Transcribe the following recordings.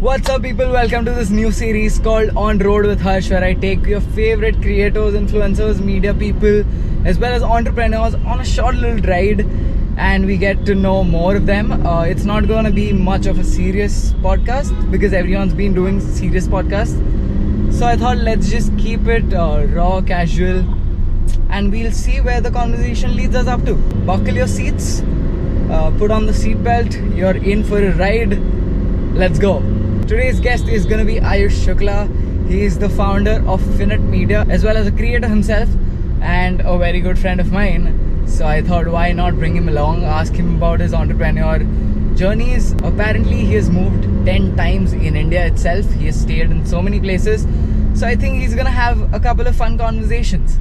What's up, people? Welcome to this new series called On Road with Harsh, where I take your favorite creators, influencers, media people, as well as entrepreneurs on a short little ride, and we get to know more of them. It's not going to be much of a serious podcast because everyone's been doing serious podcasts. So I thought let's just keep it raw, casual, and we'll see where the conversation leads us up to. Buckle your seats, put on the seatbelt. You're in for a ride. Let's go. Today's guest is going to be Ayush Shukla. He is the founder of Finnet Media as well as a creator himself and a very good friend of mine. So I thought, why not bring him along, ask him about his entrepreneur journeys. Apparently he has moved 10 times in India itself. He has stayed in so many places. So I think he's going to have a couple of fun conversations.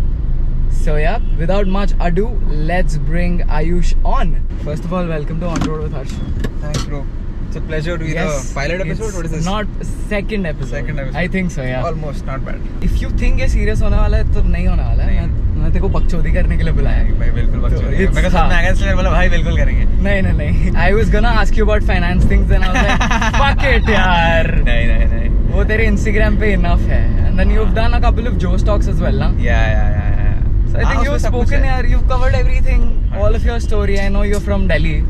So yeah, without much ado, let's bring Ayush on. First of all, welcome to On Road with Harsh. Thanks, bro. It's a pleasure to be the pilot episode. What is this? Not second episode. I think so, yeah. Almost, not bad. If you think ये serious होने वाला है तो नहीं होने वाला है. मैं तेरे को बकचोदी करने के लिए बुलाया है. भाई बिल्कुल बकचोदी. मैं कसम में आगे इसलिए बोला भाई बिल्कुल करेंगे. नहीं. I was gonna ask you about finance things and I was like, fuck it यार. नहीं. वो तेरे Instagram पे enough है. And then you've done a couple of Joe's talks as well, ना? Yeah. So I think you've spoken यार. You've covered everything. All of your story. I know you're from Delhi.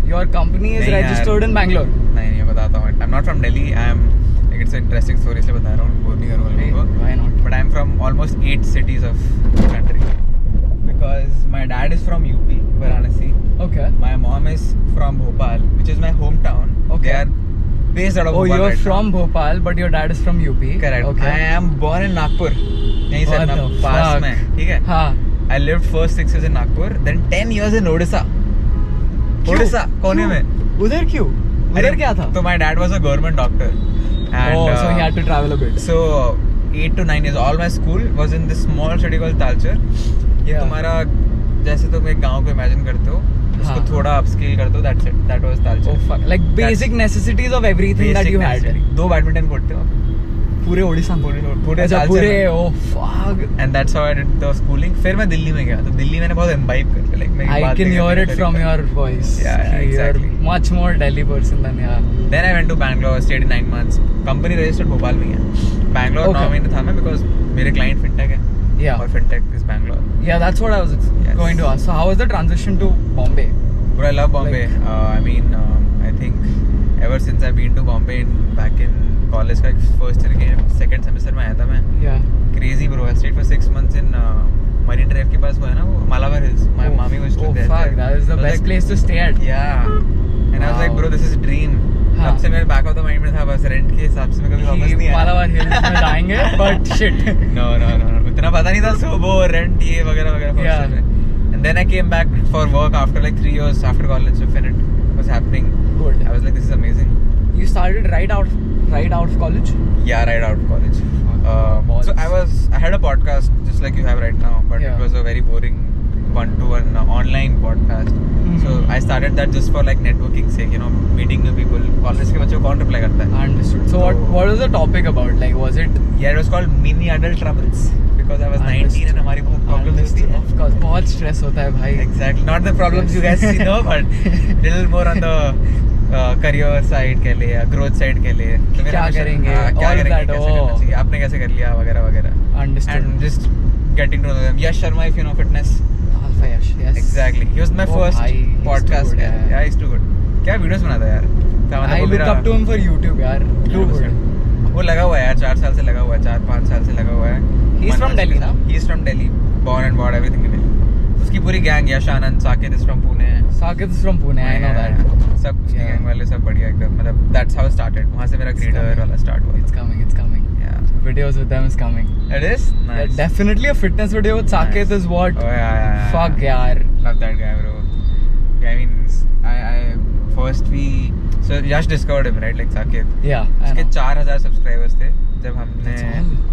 Your company is registered in Bangalore. नहीं बताता हूँ. I'm not from Delhi. It's an interesting story इसलिए बता रहा हूँ. बोल नहीं करूँगा. Why not? But I'm from almost 8 cities of the country. Because my dad is from UP, Varanasi. Okay. My mom is from Bhopal, which is my hometown. Okay. They are based out of Bhopal. Oh, you're right from Bhopal, but your dad is from UP. Correct. Okay. I am born in Nagpur. यहीं से ना पास में. ठीक है. हाँ. I lived first 6 years in Nagpur, then 10 years in Odisha. Odisha, कोने में. उधर क्यों? उधर क्या था? So my dad was a government doctor. And, so he had to travel a bit. So 8 to 9 years, all my school was in this small city called Talcher. Yeah. तुम्हारा जैसे तुम एक गांव को imagine करते हो, उसको थोड़ा upscale करते हो. That's it. That was Talcher. Oh fuck! Like basic necessities of everything that you had. 2 badminton court थे. पूरे ओडिशा पूरे oh fuck. And that's how I did the schooling. फिर मैं दिल्ली में गया. तो दिल्ली मैंने बहुत imbibe करके like I can hear it from your voice. Yeah, exactly. You're much more Delhi person than Then I went to Bangalore, stayed 9 months. Company registered Bhopal में है. Bangalore 9 महीने था मैं because मेरे client fintech है. Yeah. और fintech is Bangalore. Yeah, that's what I was going to ask. So how was the transition to Bombay? Bro, I love Bombay. I think ever since I've been to Bombay back in college का first year के second semester में आया था मैं. Yeah. Crazy bro. I stayed for 6 months in Marine Drive के पास वो है ना वो Malabar Hills. My mommy was there. Oh fuck, that is the best place to stay at. Yeah. And I was like, bro, this is a dream. तब से मेरे back of the mind में था बस rent के हिसाब से मैं कभी वापस नहीं आया. Malabar Hills में जाएंगे, but shit. No. इतना पता नहीं था सुबह rent ये वगैरह. Yeah. And then I came back for work after like 3 years after college. So Finnet was happening. Good. I was like, this is amazing. You started right out of college? Yeah, right out of college. So I had a podcast just like you have right now, but it was a very boring one-to-one online podcast. Mm-hmm. So I started that just for like networking sake, meeting new people. College के बच्चों को कौन reply करता है? Understood. So what was the topic about? Like, was it? Yeah, it was called Mini Adult Troubles because I was 19 and हमारी बहुत problems थी. Of course, बहुत stress होता है भाई. Exactly. Not the problems you guys see now, but little more on the career side के लिए, growth side के लिए. तो क्या करेंगे, कैसे करना चाहिए, आपने कैसे कर लिया वगैरह. Understood. And just getting to know them. Yash Sharma, if you know fitness. Alpha Yash, yes. Exactly. He was my first podcast. Yeah, he's too good. क्या वीडियोस बनाता है यार. I look up to him for YouTube यार. Too good. वो लगा हुआ है यार, 4 साल से लगा हुआ है, 4-5 साल से लगा हुआ है. He's from Delhi ना? He's from Delhi. Born and brought everything in Delhi. उसकी पूरी gang Yash Anand, Saket is from Pune. Saket is from Pune, I know that. सब उसकी गैंग वाले सब बढ़िया एकदम. मतलब that's how it started. वहाँ से मेरा क्रिएटर वाला स्टार्ट हुआ. It's coming. Yeah. Videos with them is coming. It is? Nice. Yeah, definitely a fitness video with Saket is what. Oh yeah. Fuck yaar. Love that guy, bro. Yeah, I mean, so Yash discovered him, right? Like Saket. Yeah. उसके 4000 subscribers थे जब हमने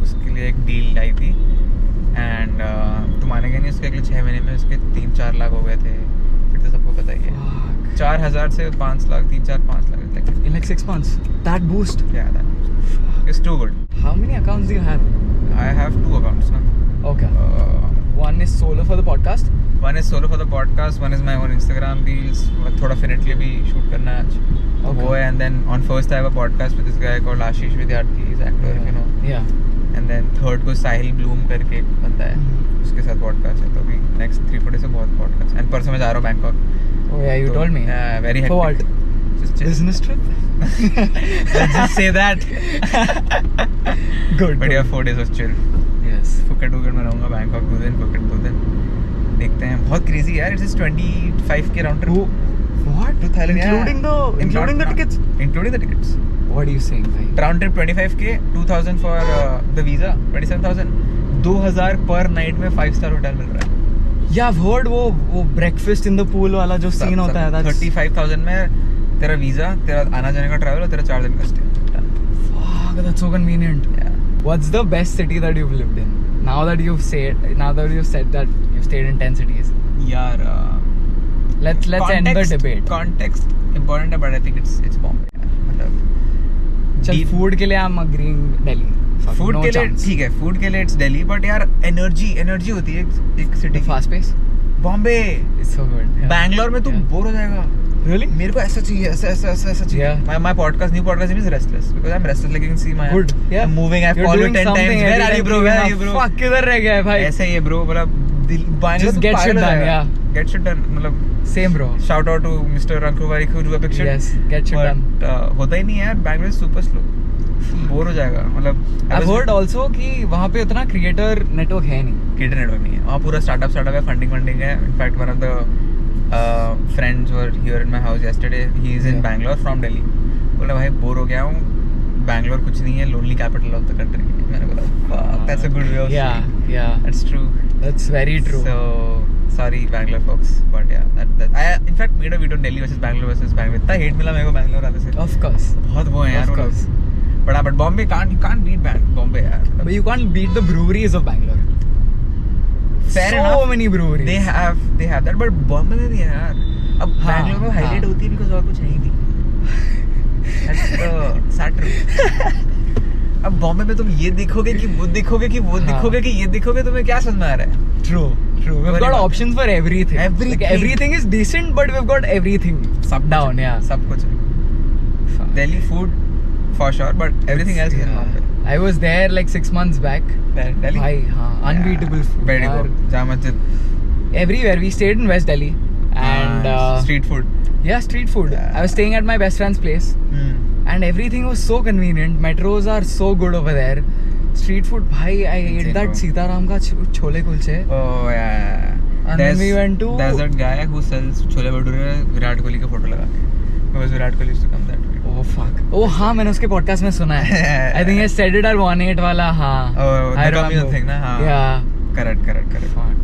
उसके लिए एक deal लाई थी. And तुम मानेंगे नहीं, उसके अगले 6 महीने में उसके 3-4 लाख हो गए थे. फिर तो सबको पता ही है. 4000 से 5 lakh, 3-4-5 lakh like in like 6 months. That boost. Yeah, that boost. It's too good. How many accounts do you have? I have 2 accounts now. Okay. One is solo for the podcast. One is solo for the podcast. One is my own Instagram reels. थोड़ा Finnet के लिए भी shoot करना है आज. वो है, and then on first I have a podcast with this guy called Ayush Vidyarthi, he's actor, if you know. Yeah. And then third को साहिल ब्लूम करके एक बंदा है, उसके साथ podcast है, तो अभी next 3-4 days से बहुत podcast. And परसों मैं जा रहा हूँ Bangkok. Oh yeah, you told me. Yeah, very hectic. For what? Just Business trip? Let's just say that. Good. But yeah, 4 days of chill. Yes. Phuket में रहूँगा, बैंकॉक 2 दिन, फुकेट 2 दिन. देखते हैं, बहुत crazy यार. It's just 25K round trip. What? To Thailand, including the tickets? Including the tickets. What are you saying, bhai? Round trip 25K, 2,000 for the visa, 27,000. 2,000 per night में 5-star hotel मिल रहा है. Yeah, I've heard वो breakfast in the pool वाला जो scene होता है. 35,000 में तेरा visa, तेरा आना जाने का travel और तेरा 4 दिन का stay. Fuck, that's so convenient. Yeah. What's the best city that you've lived in? Now that you've said that you've stayed in 10 cities. यार Let's end the debate. Context important है, but I think it's Bombay. मतलब चल food के लिए I'm agreeing Delhi. Food no के लिए chance. ठीक है, food के लिए it's Delhi, but यार energy होती है एक city The की. fast pace. Bombay. It's so good. Yeah. Bangalore में तू बोर हो जाएगा. Really? मेरे को ऐसा चाहिए, ऐसा चाहिए. Yeah. My new podcast name is Restless because I'm restless. Like you can see my Good. Yeah. I'm moving. I've You're called you doing 10 something times. every Where are you, time bro? Where are you, bro? Fuck, किधर रह गया है भाई? ऐसे ही है, bro. मतलब Just get shit done. Yeah. Get shit done. मतलब Same, bro. shout out to Mr. Rankuvari who drew a picture. Yes. Get shit done. होता ही नहीं है यार. Bangalore is super slow. Bore हो जाएगा. मतलब I've heard also कि वहाँ पे उतना creator network है नहीं. क्रिएटर नेटवर्क नहीं है वहाँ. पूरा स्टार्टअप है, फंडिंग है. In fact one of the friends were here in my house yesterday. He is in Bangalore from Delhi. बोला भाई बोर हो गया हूँ. बैंगलोर कुछ नहीं है, lonely capital of the country. मैंने बोला fuck, that's a good way of saying. Yeah. That's true. That's very true. So sorry Bangalore folks, but yeah, that I in fact made a video on Delhi versus Bangalore. इतना hate मिला मेरे को बैंगलोर वाले से. Of course. बहुत वो है यार. Of course. But Bombay you can't beat Bombay यार. But you can't beat the breweries of Bangalore. Fair so enough. many breweries. They have that, but Bombay में भी है यार. अब बैंगलोर में हाईलाइट होती है because और कुछ है ही नहीं. That's the sad truth. अब बॉम्बे में तुम ये देखोगे कि वो देखोगे कि वो देखोगे कि ये देखोगे, तुम्हें क्या समझ में आ रहा है? True. We've got options for everything. Everything is decent, but we've got everything. सब down, yeah. सब कुछ है. Delhi food for sure, but everything else is Bombay. I was there like 6 months back. Delhi. Bhai, unbeatable food. Very good. Jama Masjid. Everywhere. We stayed in West Delhi and street food. Yeah, street food. I was staying at my best friend's place. And everything was so convenient. Metros are so good over there. Street food, bhai, I ate that Sitaram ka chhole kulche. Oh yeah. And then we went to. There's that guy who sells chhole bhature Virat Kohli का photo लगा के. Because Virat Kohli used to come that way. Oh fuck. Oh हाँ, मैंने उसके podcast में सुना है. I think I said it at 18 वाला. हाँ. Oh, I the communal thing ना. हाँ. Yeah. Correct. Fuck.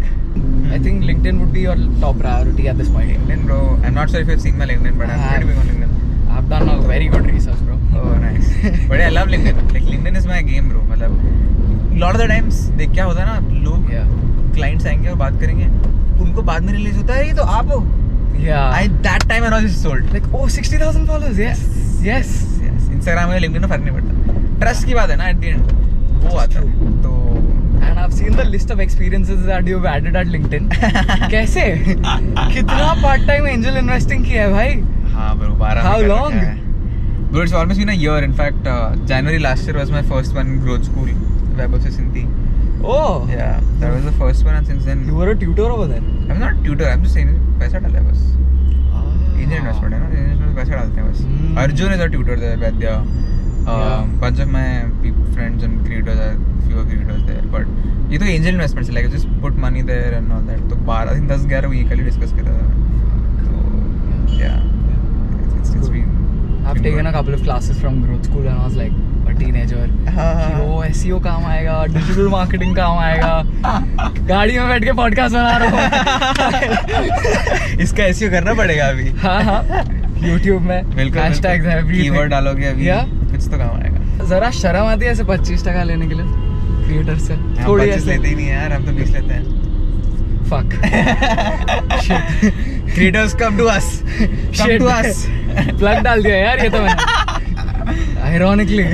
I think LinkedIn would be your top priority at this point. LinkedIn, bro. I'm not sure if you've seen my LinkedIn, but I'm pretty big on LinkedIn. I've done a very good research, bro. Oh, nice. But I love LinkedIn. Like LinkedIn is my game, bro. मतलब lot of the times देख क्या होता है ना, लोग clients आएंगे और बात करेंगे, उनको बाद में रिलीज होता है ये तो आप हो. Yeah. That time I was sold. Like 60,000 followers. Yes. Instagram में LinkedIn में फर्क नहीं पड़ता. Trust की बात है ना at the end. वो आता है. तो And I've seen the list of experiences that you've added at LinkedIn. कैसे? कितना part time angel investing किया है भाई? हाँ bro, 12. How long? Bro, it's almost been a year. In fact, January last year was my first one growth school, Web of Sinti. Oh. Yeah, that was the first one, and since then. You were a tutor over there? I'm not a tutor. I'm just saying पैसा डाला है बस. Angel investment है ना, angel investment पैसा डालते हैं बस. Arjun is a tutor there, Vedya. Bunch of my friends and creators are few creators there, but ये तो angel investment है, like just put money there and all that. तो 12 दिन 10-11 week कल डिस्कस कर रहा था. So yeah, it's been. I've taken a couple of classes from growth school and I was like a teenager. वो SEO काम आएगा, digital marketing काम आएगा. गाड़ी में बैठ के podcast बना रहा हूँ. इसका SEO करना पड़ेगा अभी. हाँ. YouTube में. बिल्कुल. Hashtags है. Keyword डालोगे अभी. कुछ तो काम आएगा. जरा शर्म आती है ऐसे 25% लेने के लिए क्रिएटर से. थोड़ी ऐसे लेते ही नहीं यार, हम तो 20 लेते हैं. Fuck. Shit. Creators come to us. Come to us. Plug डाल दिया यार ये तो मैंने. Ironically.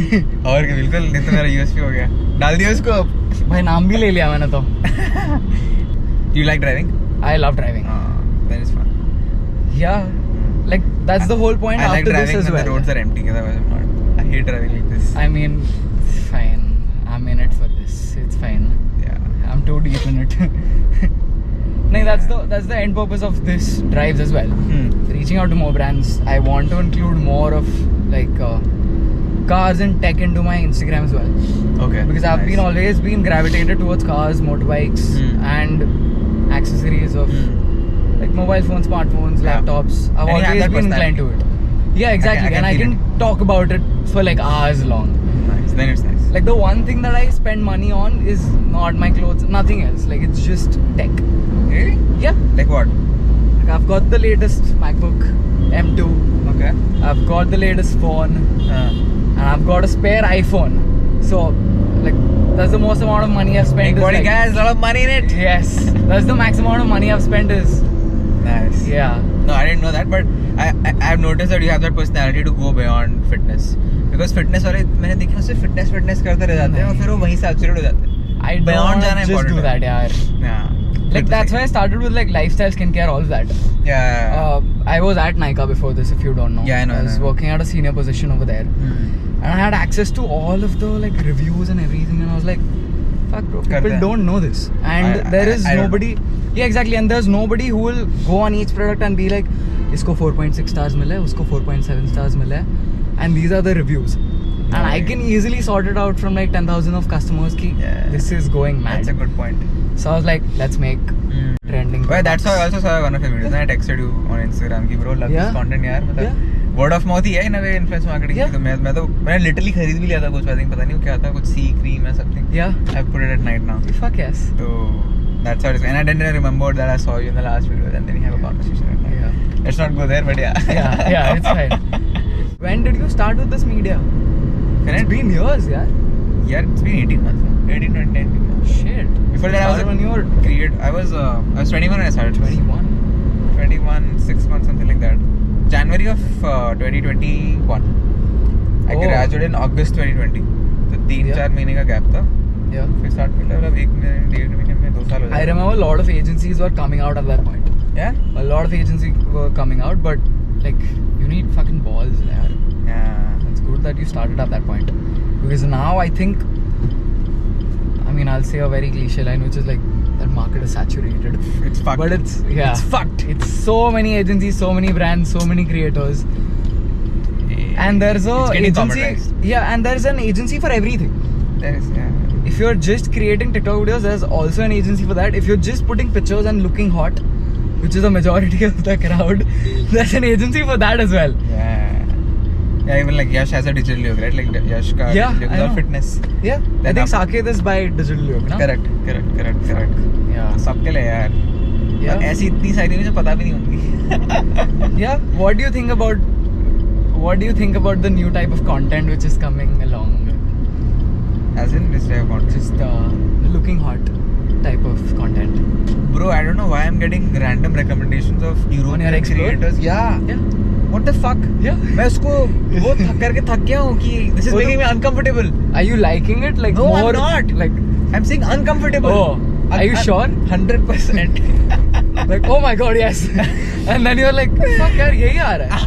और क्या, बिल्कुल. नहीं तो मेरा USP हो गया. डाल दिया उसको. भाई नाम भी ले लिया मैंने तो. You like driving? I love driving. That is fun. Yeah. Like That's the whole point I like after driving this as when the well. roads are empty. Otherwise I'm not. I hate driving like this. I mean, it's fine. I'm in it for this. It's fine. Yeah. I'm too deep in it. No, that's the end purpose of this drives as well. Reaching out to more brands. I want to include more of like cars and tech into my Instagram as well. Okay. Because I've been always been gravitated towards cars, motorbikes, and accessories of like mobile phones, smartphones, laptops. I've And you have always that been inclined to it. Yeah, exactly. I can talk about it for like hours long. Nice. Then it's nice. Like the one thing that I spend money on is not my clothes, nothing else. Like it's just tech. Really? Yeah. Like what? Like I've got the latest MacBook M2. Okay. I've got the latest phone. And I've got a spare iPhone. So, like, that's the most amount of money I've spent. Big body guys, a lot of money in it. Yes. That's the max amount of money I've spent is. Nice. Yeah. No, I didn't know that, but I've noticed that you have that personality to go beyond fitness. Because fitness वाले मैंने देखा उससे fitness करते रह जाते हैं और फिर वो वहीं से सैचुरेट हो जाते हैं. I don't just do that, yaar. Yeah. Like that's why I started with like lifestyle, skincare, all of that. Yeah. I was at Nykaa before this, if you don't know. Yeah, I know. I was working at a senior position over there, and I had access to all of the like reviews and everything, and I was like, "Fuck, bro, people don't know this." And there is nobody. Yeah, exactly. And there's nobody who will go on each product and be like, "Isko 4.6 stars mila, usko 4.7 stars mila," and these are the reviews. And I can easily sort it out from like 10,000 of customers ki this is going mad. That's a good point. So I was like, let's make trending. Well, that's how I also saw one of your videos. And I texted you on Instagram कि bro love this content यार मतलब word of mouth ही है in a way influence marketing की तो मैंने literally खरीद भी लिया था कुछ I think पता नहीं क्या था कुछ C cream or something. Yeah. I put it at night now. Fuck yes. So that's how it is. And I didn't remember that I saw you in the last video and then you have a conversation at night. Yeah. Let's not go there, but yeah. Yeah, it's fine. When did you start with this media? It's been years, yeah. Yeah, it's been 18 months now. 18 to 19 months. Shit. Before that, I was when you were I was 21 when I started. 21, 6 months, something like that. January of 2021. I graduated in August 2020. So 3-4 महीने का gap था. Yeah. फिर start कर लिया मतलब 1 महीने 1.5 महीने में 2 साल हो गए. I remember a lot of agencies were coming out at that point. Yeah. A lot of agencies were coming out, but like you need fucking balls, yaar. Yeah. It's good that you started at that point, because now I think, I mean, I'll say a very cliche line, which is like that market is saturated. It's fucked. But it's It's fucked. It's so many agencies, so many brands, so many creators, and there's a agency. Yeah, and there's an agency for everything. There is, yeah. If you're just creating TikTok videos, there's also an agency for that. If you're just putting pictures and looking hot, which is a majority of the crowd, there's an agency for that as well. Yeah. Yeah, even like Yash has a digital look, right? Like Yash ka digital look fitness. Yeah. I think Saket is by digital look, na? Correct. Yeah. सबके लिए यार. Yeah. ऐसी इतनी सारी मुझे पता भी नहीं होंगी. Yeah. What do you think about the new type of content which is coming along? As in this type of content? Just looking hot type of content. Bro, I don't know why I'm getting random recommendations of European creators. Yeah. What the fuck? Yeah. मैं उसको वो करके थक गया हूँ कि this is making me uncomfortable. Are you liking it? Like no, more? I'm not. Like I'm saying uncomfortable. Oh, are you sure? 100%. Like oh my god, yes. And then you're like, fuck यार यही आ रहा है.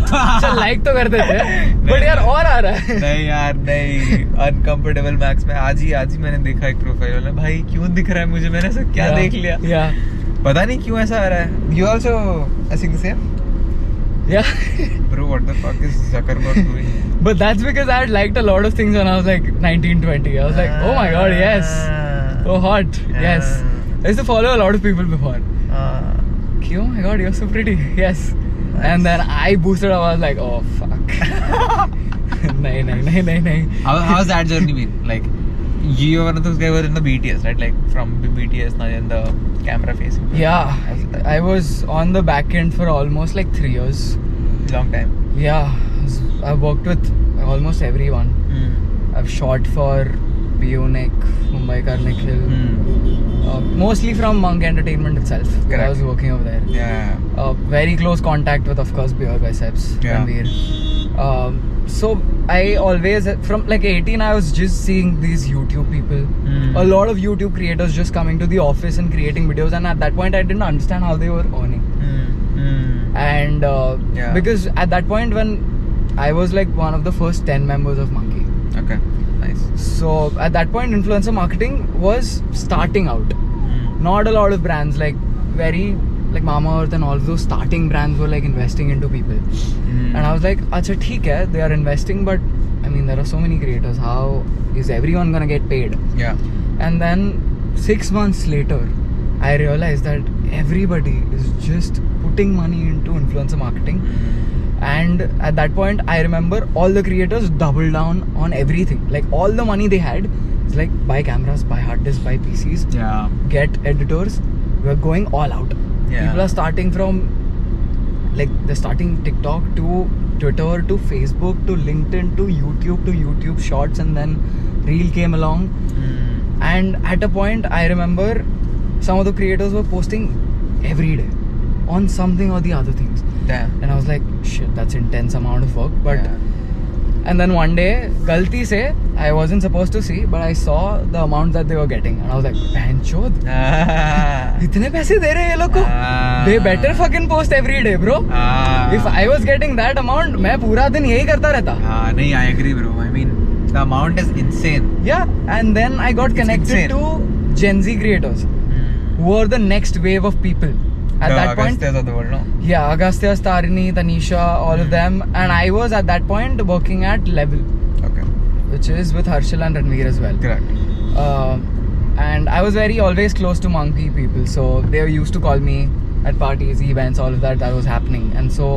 चल like तो कर देते हैं. But यार और आ रहा है. नहीं यार नहीं. Uncomfortable max में आज ही मैंने देखा एक प्रोफाइल वाला भाई क्यों दिख रहा है मुझे मैंने ऐसा क्या देख लिया. Yeah. पता नहीं क्यों ऐसा आ रहा है. You also I think the same. Yeah. Bro, what the fuck is Zuckerberg doing? But that's because I had liked a lot of things when I was like 19, 20. I was like, oh my god, yes. Oh, hot. Yes. I used to follow a lot of people before. Oh my god, you're so pretty. Yes. Nice. And then I boosted up. I was like, oh fuck. nahi. How's that journey been? Like, you were one of those guys who were in the BTS, right? Like, from BTS, now in the camera facing. Yeah. I was on the back end for almost like 3 years. Long time. Yeah. I've worked with almost everyone. I've shot for Bionic, Mumbai Nikhil. Mostly from Monk Entertainment itself. Correct. I was working over there. Yeah. Very close contact with, of course, Beer Biceps. Yeah. So I always, from like 18, I was just seeing these YouTube people. A lot of YouTube creators just coming to the office and creating videos. And at that point, I didn't understand how they were earning. And Yeah. because at that point when I was like one of the first 10 members of Monkey. Okay, nice. So at that point influencer marketing was starting out. Not a lot of brands, like very like Mama Earth and all of those starting brands were like investing into people. And I was like, acha theek hai, they are investing, but I mean there are so many creators, how is everyone gonna get paid? Yeah. And then 6 months later I realized that everybody is just putting money into influencer marketing. And at that point I remember all the creators doubled down on everything, like all the money they had. It's like buy cameras, buy hard disks, buy PCs, Yeah. get editors. We're going all out. Yeah. People are starting from like they're starting TikTok to Twitter to Facebook to LinkedIn to YouTube Shorts, and then Reel came along. And at a point I remember some of the creators were posting every day on something or the other things. Damn. And I was like, shit, that's intense amount of work. But Yeah. and then one day, galti se, I wasn't supposed to see, but I saw the amount that they were getting, and I was like, "Bhanchod, itne paise de rahe ye log ko? They better fucking post every day, bro." If I was getting that amount, मैं पूरा दिन यही करता रहता. nahi, I agree, bro. I mean, the amount is insane. Yeah, and then I got connected insane. to Gen Z creators, who were the next wave of people. At The that point, Agasthyas of the world, no? yeah, Agasthyas, Tarini, Tanisha, all of them, and I was at that point working at Level, Okay. which is with Harshal and Ranveer as well. Correct. And I was always close to Monkey people, so they used to call me at parties, events, all of that was happening. And so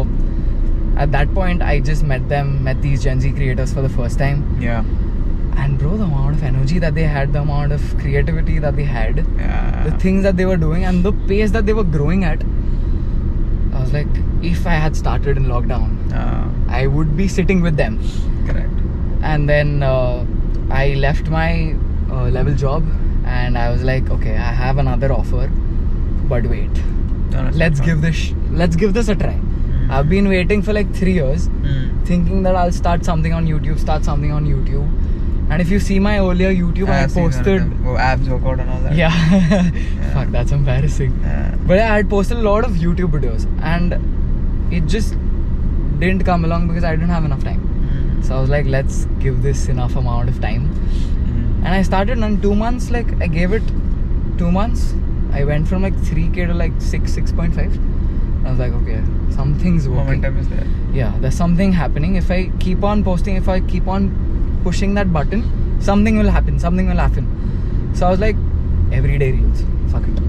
at that point I just met these Gen Z creators for the first time. Yeah. And bro, the amount of energy that they had, the amount of creativity that they had, Yeah. the things that they were doing, and the pace that they were growing at, I was like, if I had started in lockdown, I would be sitting with them. Correct. And then I left my Level job, and I was like, okay, I have another offer, but wait, No, let's give this a try. I've been waiting for like 3 years, thinking that I'll start something on YouTube. And if you see my earlier YouTube, I posted abs workout and all that. yeah. Fuck, that's embarrassing. Yeah. But I had posted a lot of YouTube videos, and it just didn't come along because I didn't have enough time. So I was like, let's give this enough amount of time. And I started in 2 months, like I gave it 2 months. I went from like 3K to like 6.5. I was like, okay, something's working. Momentum is there. Yeah, there's something happening. If I keep on posting, if I keep on pushing that button, something will happen. So I was like, everyday reels, fuck it.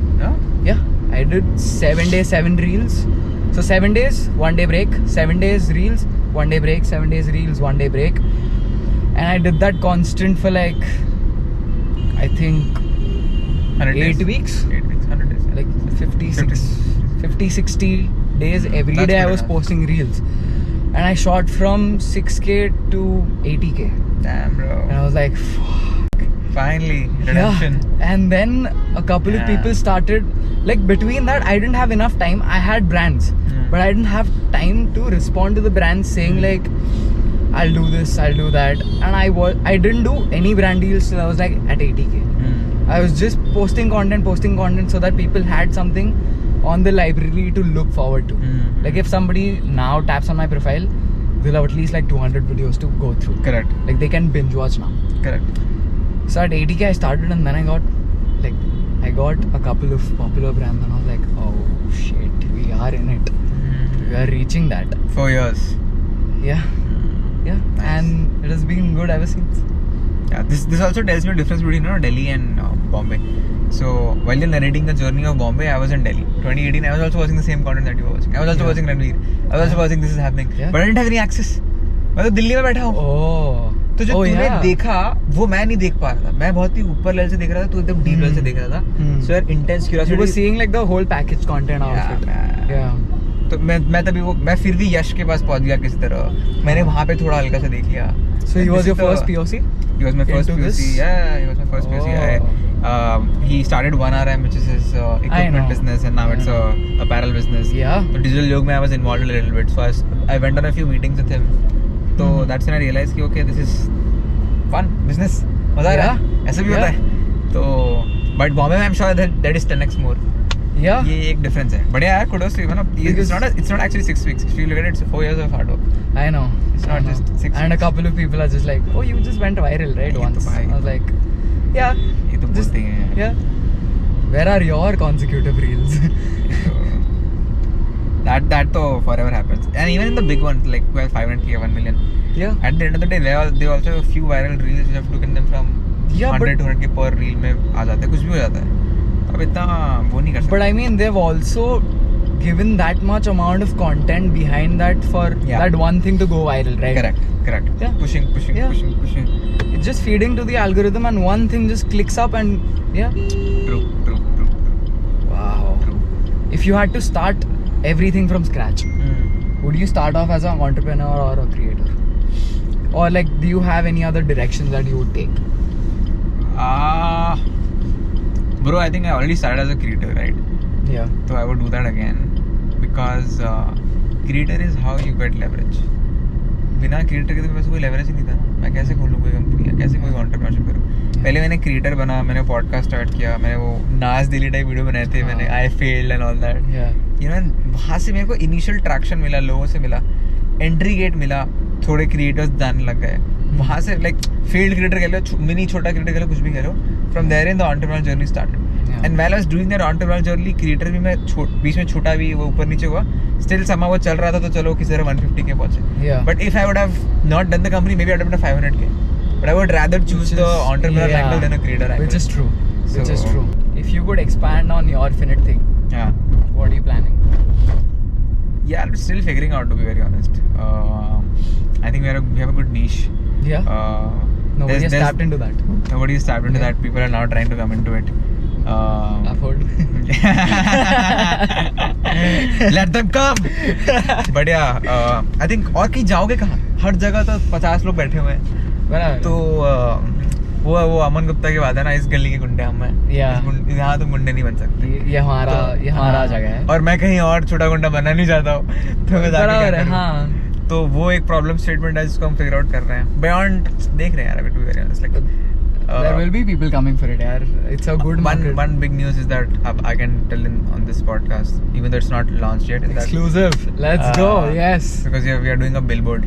Yeah, I did 7 days, 7 reels. So 7 days, 1 day break, 7 days reels, 1 day break, 7 days reels, 1 day break. And I did that constant for like, I think 8 weeks. 8 weeks, 100 days. Yeah. Like 50, 60 days every That's day I good was enough. posting reels. And I shot from 6K to 80K. Damn, bro. And I was like, Finally, redemption. yeah. And then a couple of people started, like between that I didn't have enough time. I had brands, but I didn't have time to respond to the brands saying like, I'll do this, I'll do that. And I didn't do any brand deals till I was like at 80K. I was just posting content so that people had something on the library to look forward to. Like if somebody now taps on my profile, they'll have at least like 200 videos to go through. Correct. Like they can binge watch now. Correct. So at 80K I started, and then I got a couple of popular brands, and I was like, oh shit, we are in it. We are reaching that. 4 years. Yeah. Yeah. Nice. And it has been good ever since. Yeah, this also tells me the difference between Delhi and Bombay. So while you're narrating the journey of Bombay, I was in Delhi. 2018, I was also watching the same content that you were watching. I was also watching Ranveer. I was also watching This Is Happening. Yeah. But I didn't have any access. मैं तो दिल्ली में बैठा हूँ. Oh. तो जो तूने देखा वो मैं नहीं देख पा रहा था. मैं बहुत ही ऊपर लेवल से देख रहा था, तू एकदम डीप लेवल से देख रहा था. So यार intense curiosity. You were seeing like the whole package content out of it. Yeah. तो मैं फिर भी यश के पास पहुंच गया किसी तरह. मैंने वहाँ पे थोड़ा हल्का सा देख लिया. So he was your first POC? He was my first into POC. this? Yeah, he was my first POC. He started 1RM, which is his equipment business, and now it's a apparel business. Yeah. So digital yog mein I was involved a little bit. So I went on a few meetings with him. So that's when I realized कि okay, this is fun business. मजा आ रहा है. ऐसा भी होता है. तो but Bombay में I'm sure that is 10x more. Yeah. ये एक difference है. But yeah, kudos to you. मतलब it's not actually 6 weeks. If you look at it, it's 4 years of hard work. I know. It's not just 6 weeks. And a couple of people are just like, oh, you just went viral, right? Once. I was like, yeah. ये तो बोलते हैं. Yeah. Where are your consecutive reels? that though forever happens. And even in the big ones, like 500k, 1 million. Yeah. At the end of the day, they also have a few viral reels which have taken them from 100 to 100k per reel में आ जाते हैं. कुछ भी हो जाता है. अब इतना वो नहीं कर सकते. But I mean, they've also given that much amount of content behind that for that one thing to go viral, right? Correct. Yeah. Pushing. It's just feeding to the algorithm, and one thing just clicks up, and yeah. True. Wow. True. If you had to start everything from scratch, would you start off as an entrepreneur or a creator? Or like, do you have any other directions that you would take? Bro, I think I already started as a creator, right? Yeah. So I would do that again because creator is how you get leverage. बिना creator के तो मेरे पास कोई leverage ही नहीं था. मैं कैसे खोलूँ कोई कंपनी या कैसे कोई एंटरप्रेन्योरशिप करूँ. पहले मैंने क्रिएटर बना, मैंने पॉडकास्ट स्टार्ट किया, मैंने वो नाच दिली टाइप वीडियो बनाए थे, मैंने I failed and all that. You know, वहाँ से मेरे को इनिशियल ट्रैक्शन मिला, लोगों से मिला, एंट्री गेट मिला, थोड़े क्रिएटर्स जानने लग गए. वहाँ से लाइक फील्ड क्रिएटर कह लो, मिनी छोटा क्रिएटर कह लो, कुछ भी कह लो. From there in the entrepreneur journey started. And while I was doing that entrepreneur journey, creator भी मैं बीच में छोटा भी, वो ऊपर नीचे हुआ, स्टिल somehow वो चल रहा था, तो चलो किसी तरह 150k पहुंचे. But if I would have not done the company, maybe I would have done 500k. But I would rather choose the entrepreneur angle than a creator angle. Which is true. If you could expand on your Finnet thing, what are you planning? Yeah, I'm still figuring out, to be very honest. I think we have a good niche. Yeah. Nobody has tapped into that. Nobody has tapped into that. People are now trying to come into it. I've heard. Let them come. But yeah, I think और कहीं जाओगे कहाँ? हर जगह तो 50 लोग बैठे हुए हैं. तो वो अमन गुप्ता की बात है ना, इस गली के गुंडे हम हैं. यहाँ तो गुंडे नहीं बन सकते. ये हमारा जगह है. और मैं कहीं और छोटा गुंडा बनना नहीं चाहता हूँ. तो मैं जाके हाँ. तो वो एक प्रॉब्लम स्टेटमेंट है जिसको हम फिगर आउट कर रहे हैं. बियॉन्ड देख रहे हैं यार, to be very honest. Like there will be people coming for it, yaar. It's a good market. One big news is that I can tell on this podcast, even though it's not launched yet. Exclusive. Let's go. Yes. Because we are doing a billboard,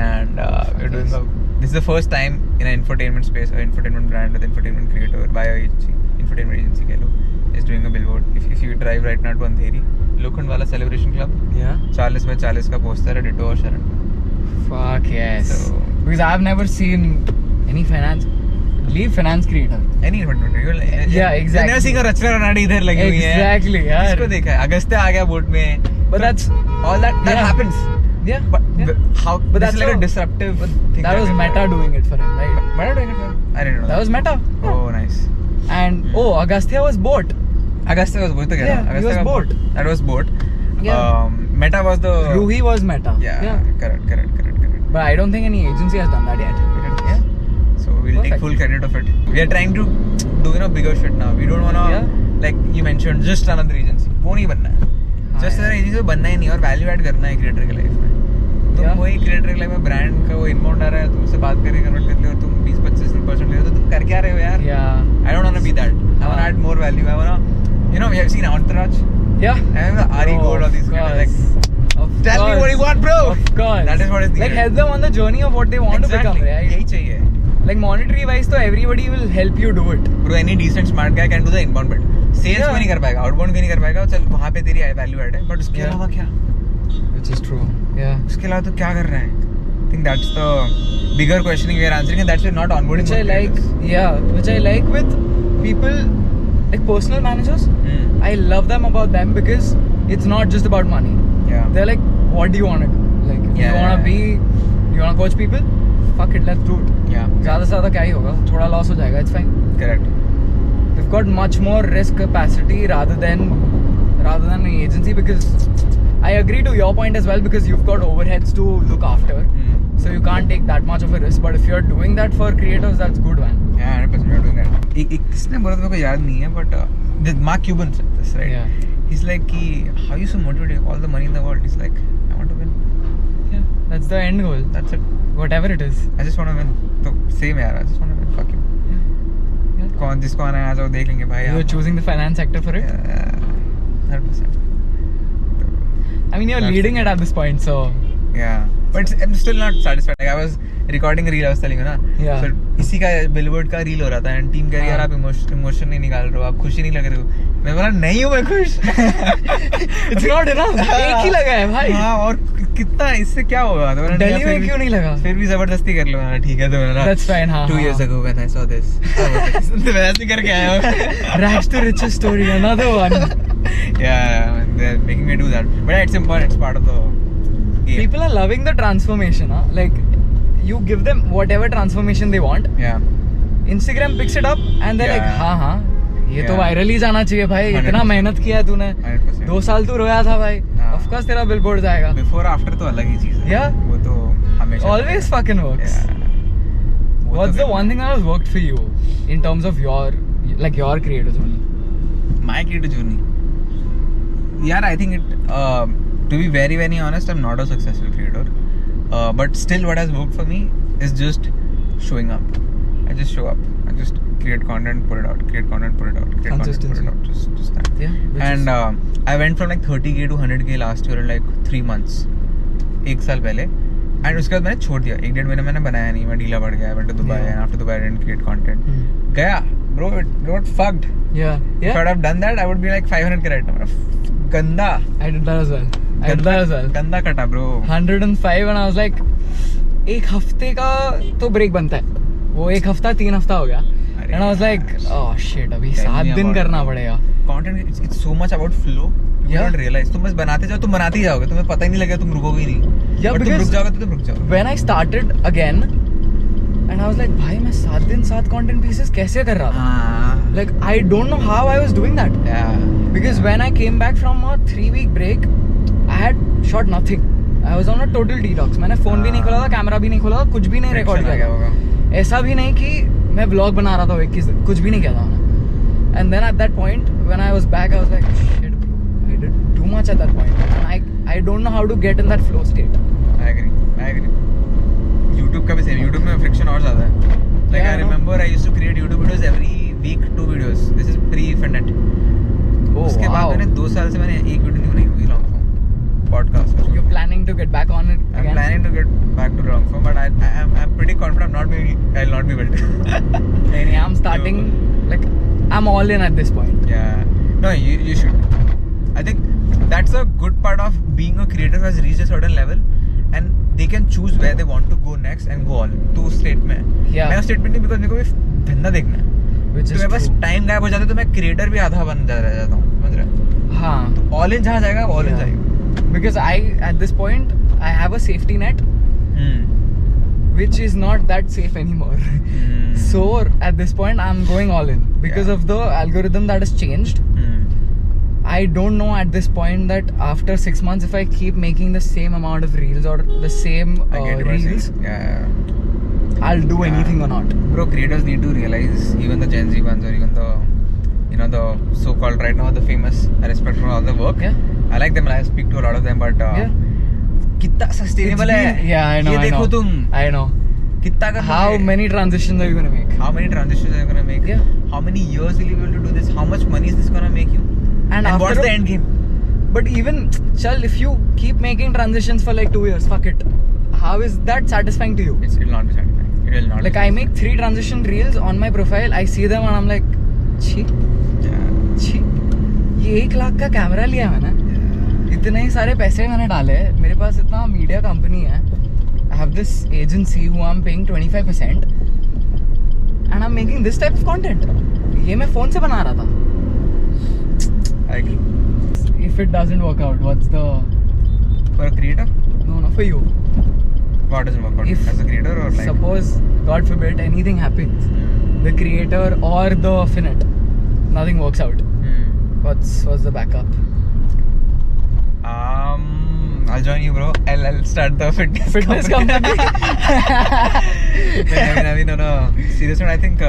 and we're doing this is the first time in an infotainment space, an infotainment brand with infotainment creator by a infotainment agency keh lo, is doing a billboard. If you drive right now to Andheri, Lokhand wala celebration club. Yeah. 40 by 40 का poster है, Ditto और Sharan. Fuck yes. So, because I've never seen any finance. Leave finance creator. Any infantry. Yeah, exactly. मैंने singer रचना रनाड़ी इधर लगी हुई है. Exactly, यार. इसको देखा है. अगस्त्य आ गया बोट में. But that's all that happens. Yeah. But how? But that's like a disruptive thing. That was Meta doing it for him, right? Meta doing it for him. I didn't know. That was Meta. Oh, nice. And Agastya was boat. Agastya was boat. Yeah, he was boat. That was boat. Yeah. Meta was the. Ruhi was Meta. Yeah. Correct. But I don't think any agency has done that yet. Yeah. So we'll take full credit of it. We are trying to do bigger shit now. We don't wanna like you mentioned just another agency. वो नहीं बनना है. Just another agency बनना ही नहीं और value add करना है creator के life में. तुम कोई creator के life में brand का वो inbound आ रहा है, तुमसे बात करके convert कर ले और तुम 20-25% ले रहे हो, तो तुम कर क्या रहे हो यार? Yeah. I don't wanna be that. I wanna add more value. I wanna, we have seen Entourage. Yeah. I have the Ari Gold of these kind of like. Tell me what you want, bro. Of course. That is what is needed. Like help them on the journey of what they want to become, right? यही चाहिए. Like monetary wise, तो everybody will help you do it. Bro, any decent smart guy can do the inbound bit. Sales को नहीं कर पाएगा, outbound भी नहीं कर पाएगा. चल वहाँ पे तेरी value add है, but उसके अलावा क्या? Which is true. Yeah. उसके अलावा तो क्या कर रहा है? I think that's the bigger questioning we are answering, and that's not onboarding. Which I like. Yeah. Which I like with people like personal managers. I love them about them because it's not just about money. Yeah. They're like, what do you want to do? Like, you want to coach people? Fuck it, let's do it. Yeah. ज़्यादा से ज़्यादा क्या ही होगा? थोड़ा loss हो जाएगा. It's fine. Correct. We've got much more risk capacity rather than an agency, because I agree to your point as well, because you've got overheads to look after. So you can't take that much of a risk. But if you're doing that for creators, that's good, man. Yeah, 100% you're doing that. किसने बोला था मेरे को याद नहीं है, but Mark Cuban said this, right? Yeah. He's like, how are you so motivated? All the money in the world. He's like, I want to win. Yeah, that's the end goal. That's it. Whatever it is. I just want to win. तो same यार. I just want to win. Fuck you. कौन जिसको आना है आ जाओ देख लेंगे भाई. You're choosing the finance sector for it? Yeah. 100%. I mean, you're That's leading the it at this point, so Yeah, but I'm still not satisfied. Like I was recording a reel, I was telling you ना. Yeah. So इसी का billboard का reel हो रहा था and team कह रही यार आप इमोशन नहीं निकाल रहे हो, आप खुशी नहीं लग रहे हो. मैं बोला नहीं हूँ मैं खुश. it's not enough. एक ही लगा है भाई. हाँ, और कितना इससे क्या होगा? तो दिल्ली में क्यों नहीं लगा? फिर भी जबरदस्ती कर लो. मैंने ठीक है तो मैंने That's fine. हाँ. 2 years ago when I saw this. तो वैसे करके आया हूँ. Rags to riches story, another one. Yeah, they're making me do that. But it's important. It's part of the game. People are loving the transformation, huh? Like, you give them whatever transformation they want. Yeah. Instagram picks it up and they're like, हाँ, ये तो Yeah. Viral ही जाना चाहिए भाई. 100%. इतना मेहनत किया है तूने. 100%. 2 साल तू रोया था भाई. हाँ. Of course तेरा बिलबोर्ड जाएगा. Before after तो अलग ही चीज है. Yeah. वो तो हमेशा. Always fucking works. Yeah. वो What's तो the one thing that has worked for you in terms of your creative journey? My creative journey. Yeah, I think it. To be very very honest, I'm not a successful creator. But still, what has worked for me is just showing up. I just show up. I just create content, put it out. Create content, put it out. Create content, put it out. Just that. Yeah. And I went from like 30K to 100K last year in like 3 months. 1 साल पहले. And उसके बाद मैंने छोड़ दिया. 1-1.5 महीने मैंने बनाया नहीं. मैं ढीला पड़ गया. I went to Dubai and after Dubai I didn't create content. गया. Bro, it got fucked. Yeah. If I'd have done that, I would be like 500K right now. गंदा. I did that as well. गंदा कटा bro. 105 and I was like, एक हफ्ते का तो break बनता है. वो एक हफ्ता 3 हफ्ता हो गया. And I was like, oh shit, अभी 7 दिन करना पड़ेगा. Content, it's so much about flow. You don't realize. तुम बस बनाते जाओ, तुम बनाते ही जाओगे. तुम्हें पता ही नहीं लगेगा, तुम रुकोगे ही नहीं. Yeah, और तुम रुक जाओगे तो तुम रुक जाओगे. When I started again, and I was like, भाई मैं 7 दिन 7 content pieces कैसे कर रहा था? Like I don't know how I was doing that. Yeah. Because when I came back from a 3-week break, I had shot nothing. I was on a total detox. मैंने phone भी नहीं खोला था, camera भी नहीं खोला था, कुछ भी नहीं रिकॉर्ड किया होगा. ऐसा भी नहीं कि मैं व्लॉग बना रहा था 21 दिन, कुछ भी नहीं किया था मैंने. And then at that point, when I was back, I was like, shit, bro, I did too much at that point. And I don't know how to get in that flow state. I agree. YouTube का भी same. YouTube में friction और ज़्यादा है. Like Yeah, I remember I used to create YouTube videos every week, 2 videos. This is pre-Finnet. Oh, उसके बाद मैंने 2 साल से मैंने एक वीडियो नहीं बनाई होगी long form podcast. You're planning to get back on it again? I'm planning to get back to long form, but I'm pretty confident I'll not be able to. नहीं, I'm starting, like, I'm all in at this point. Yeah. No, you should. I think that's a good part of being a creator who has reached a certain level and they can choose where they want to go next and go all. तो state में. Yeah. मैं उस state में नहीं because मेरे को भी धंधा देखना है. Which तो is मेरे पास true. टाइम गायब हो जाता है तो मैं क्रिएटर भी आधा बन रह जाता हूँ. समझ रहे हो? हाँ. तो all in जहाँ जाएगा all in Yeah. जाएगा. Because at this point, I have a safety net, which is not that safe anymore. So at this point, I'm going all in because Yeah. of the algorithm that has changed. I don't know at this point that after 6 months, if I keep making the same amount of reels or the same I get what you're reels, saying. Yeah. I'll do anything or not. Bro, creators need to realize, even the Gen Z ones or even the, the so-called right now the famous. I respect for all the work. Yeah. I like them. I speak to a lot of them, but कितना sustainable है? Yeah, I know. ये देखो तुम. I know. कितना कर How many transitions are you gonna make? How many transitions are you gonna make? Yeah. How many years will you be able to do this? How much money is this gonna make you? And what's the end game? But even, chal, if you keep making transitions for like 2 years, fuck it. How is that satisfying to you? It will not be satisfying. It will not. Like I make 3 transition reels on my profile. I see them and I'm like, छी, छी. ये 1 लाख का camera लिया मैंने. इतने ही सारे पैसे मैंने डाले. मेरे पास इतना मीडिया कंपनी है. I have this agency who I'm paying 25%, and I'm making this type of content. ये मैं फोन से बना रहा था. I agree. If it doesn't work out, what's the? For a creator? No, for you. What doesn't work out? If as a creator or like? Suppose, God forbid, anything happens, the creator or the Finnet, nothing works out. What's the backup? I'll join you, bro. I'll start the fitness company. No. Serious one. I think.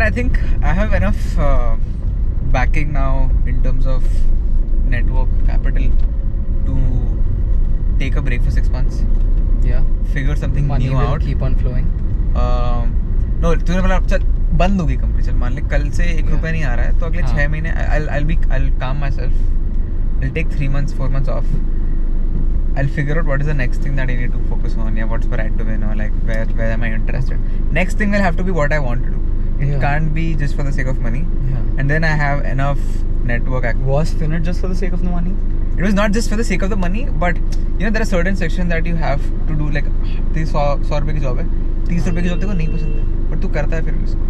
I think I have enough backing now in terms of network capital to take a break for 6 months. Yeah. Figure something Money new will out. keep on flowing. No, तूने बोला चल बंद होगी company, चल मान ले कल से 1 रुपया नहीं आ रहा है तो अगले 6 महीने I'll calm myself, I'll take 3 months 4 months off, I'll figure out what is the next thing that I need to focus on, yeah, what's the right to win, or like where am I interested. Next thing will have to be what I want to do. It can't be just for the sake of money. And then I have enough network. Was Finnet just for the sake of the money? It was not just for the sake of the money, but you know there are certain sections that you have to do, like 100 रुपए की job है, 30 रुपए की job तेरे को नहीं पसंद है पर तू करता है फिर भी उसको,